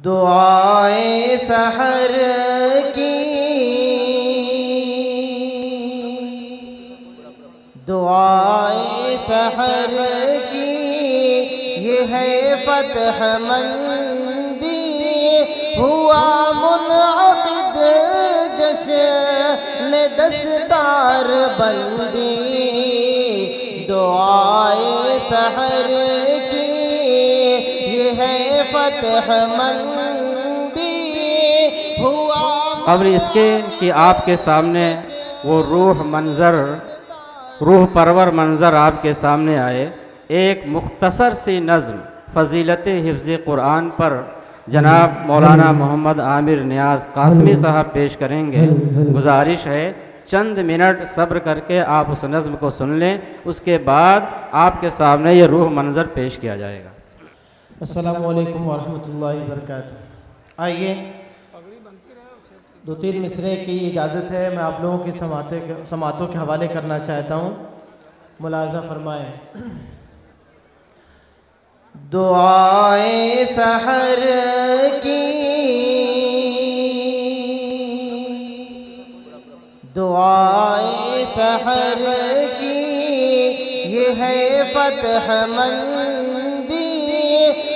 دعائے سحر کی دعائے سحر کی یہ ہے فتح مندی ہوا منعقد جشن دستار بندی دعائے سحر کی یہ ہے فتح مندی ہوا قبل اس کے کہ آپ کے سامنے وہ روح پرور منظر آپ کے سامنے آئے، ایک مختصر سی نظم فضیلت حفظ قرآن پر جناب مولانا محمد عامر نیاز قاسمی صاحب پیش کریں گے۔ گزارش ہے چند منٹ صبر کر کے آپ اس نظم کو سن لیں، اس کے بعد آپ کے سامنے یہ روح منظر پیش کیا جائے گا۔ السلام علیکم ورحمۃ اللہ وبرکاتہ۔ آئیے دو تین مصرعے کی اجازت ہے، میں آپ لوگوں کی سماعتوں کے حوالے کرنا چاہتا ہوں، ملاحظہ فرمائیں۔ دعائے سحر کی دعائے سحر کی یہ ہے فتح مندی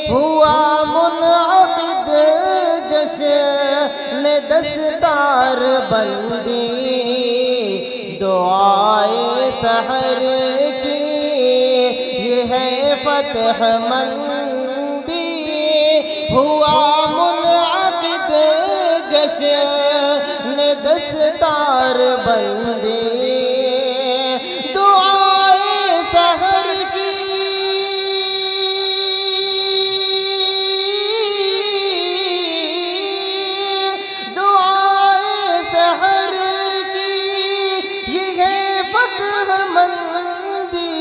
ہوا منعقد جشن دستار بندی دعائے سحر کی یہ ہے فتح مندی ہوا منعقد جشن دستار بندی دعائے سحر کی دعائے سحر کی یہ ہے فتح مندی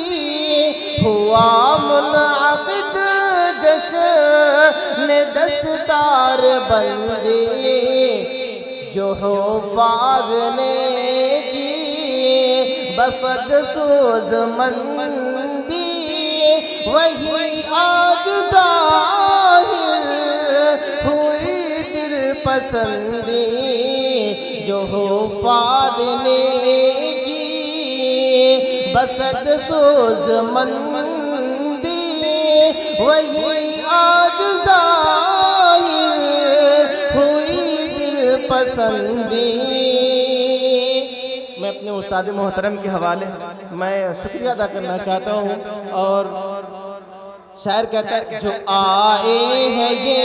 ہوا منعقد جشن دستار بندی جو حفاظ نے کی بسد سوز مندی وہی آج ظاہر ہوئی دل پسندی جو حفاظ نے کی بسد سوز مندی وہی آج ظاہر ہوئی دل پسندی۔ میں اپنے استاد محترم کے حوالے میں شکریہ ادا کرنا چاہتا ہوں، اور شاعر کہتا ہے جو آئے ہیں یہ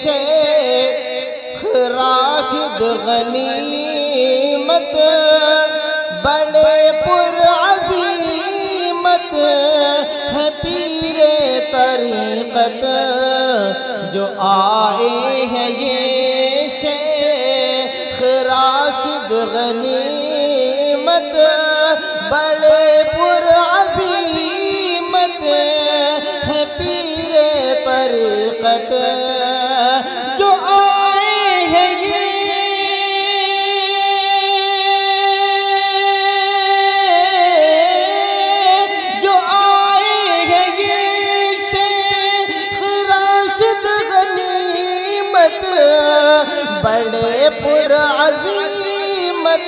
شیخ راشد غنیمت بڑے پر عظیمت ہے پیر طریقت جو آئے ہیں یہ شیخ راشد غنیمت بڑے پر عظیمت ہے پیر طریقت جو آئے ہیں جو آئے ہیں یہ شیخ راشد غنیمت بڑے پر عظیمت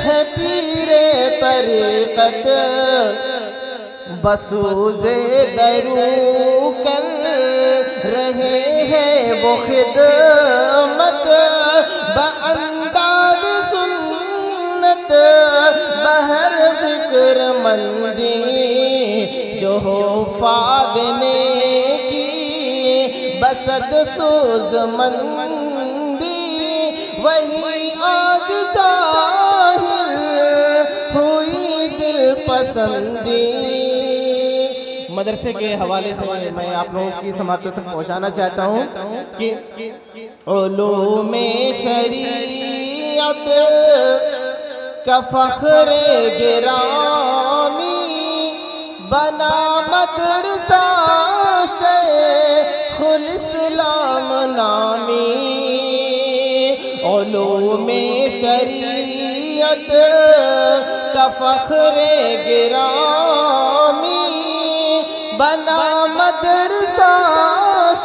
ہے پیر طریقت بسوز درو کر رہے ہیں وہ خدمت بانداز سنت بہر فکر مندی جو حفاظ نے کی بسد سوز مندی وہی آج ظاہر ہوئی دل پسندی۔ مدرسے کے حوالے سے میں آپ لوگوں کی سماعتوں تک پہنچانا چاہتا ہوں کہ علوم شریعت کا فخر گرامی بنا مدرسہ شیخ الاسلام نامی علوم شریعت کا فخر گرامی بنا مدرسہ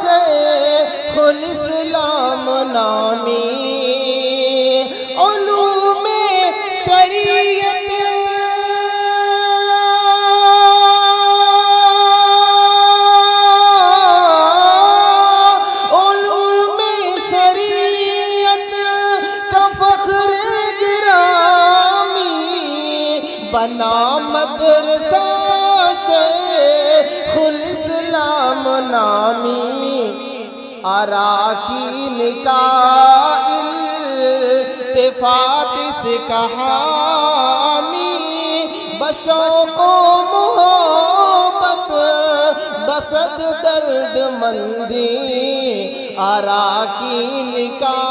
شیخ الاسلام نامی علوم شریعت علوم شریعت کا فخر گرامی بنا مدرسہ شیخ الاسلام نامی اراکین کا التفات سے کہامی بشوق و محبت بصد درد مندی اراکین کا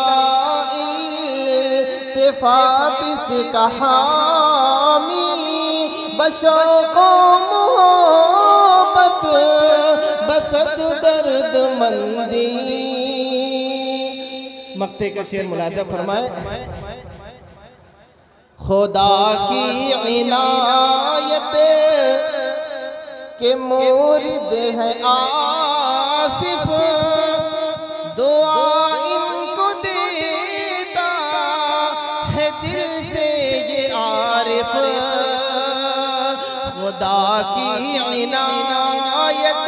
التفات سے کہامی بشوق و محبت بصد درد مندی. مقطع کا شعر ملاحظہ فرمائے. خدا کی عنایت کے مورد ہے آصف دعا ان کو دیتا ہے دل سے یہ عارف. خدا کی عنایت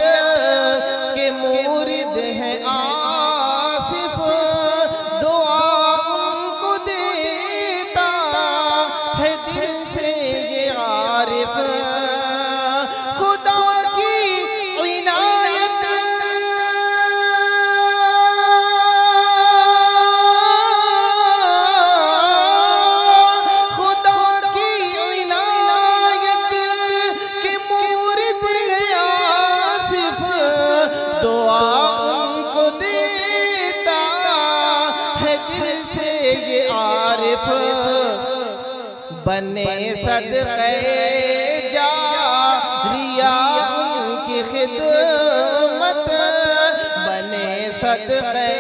کے مورد ہے آصف دعا ان کو دیتا ہے دل سے یہ عارف. خدا کی عنایت خدا کی عنایت کے مورد ہے آصف دعا ان کو دیتا ہے دل سے یہ عارف. بنے صدقے جاریہ ان کی خدمت بنے صدقے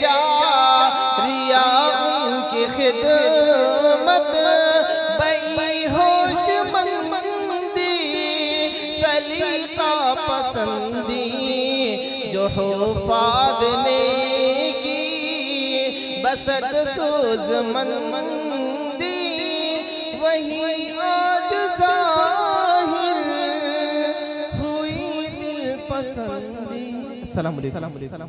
جاریہ ان کی خدمت بئی ہوش مندی سلیقہ پسندی جو حفاظ نے کی بسط سوز مندی وہی آج ظاہر ہوئی دل پسندی. السلام علیکم.